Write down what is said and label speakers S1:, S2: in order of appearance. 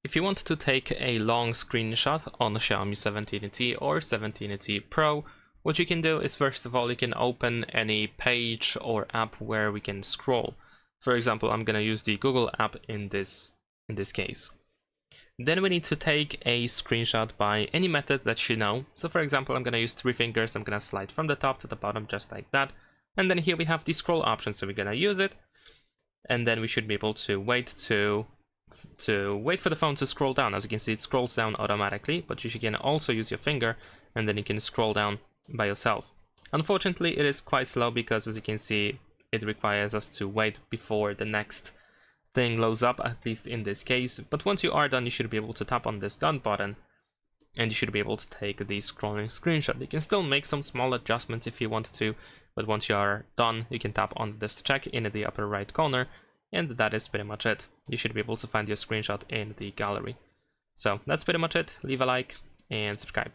S1: If you want to take a long screenshot on a Xiaomi 17T or 17T Pro, what you can do is, first of all, you can open any page or app where we can scroll. For example, I'm going to use the Google app in this case. Then we need to take a screenshot by any method that you know. So for example, I'm going to use 3 fingers. I'm going to slide from the top to the bottom just like that. And then here we have the scroll option, so we're going to use it. And then we should be able to wait for the phone to scroll down. As you can see, it scrolls down automatically, but you can also use your finger and then you can scroll down by yourself. Unfortunately, it is quite slow because, as you can see, it requires us to wait before the next thing loads up, at least in this case. But once you are done, you should be able to tap on this done button and you should be able to take the scrolling screenshot. You can still make some small adjustments if you want to, but once you are done, you can tap on this check in the upper right corner, and that is pretty much it. You should be able to find your screenshot in the gallery. So that's pretty much it. Leave a like and subscribe.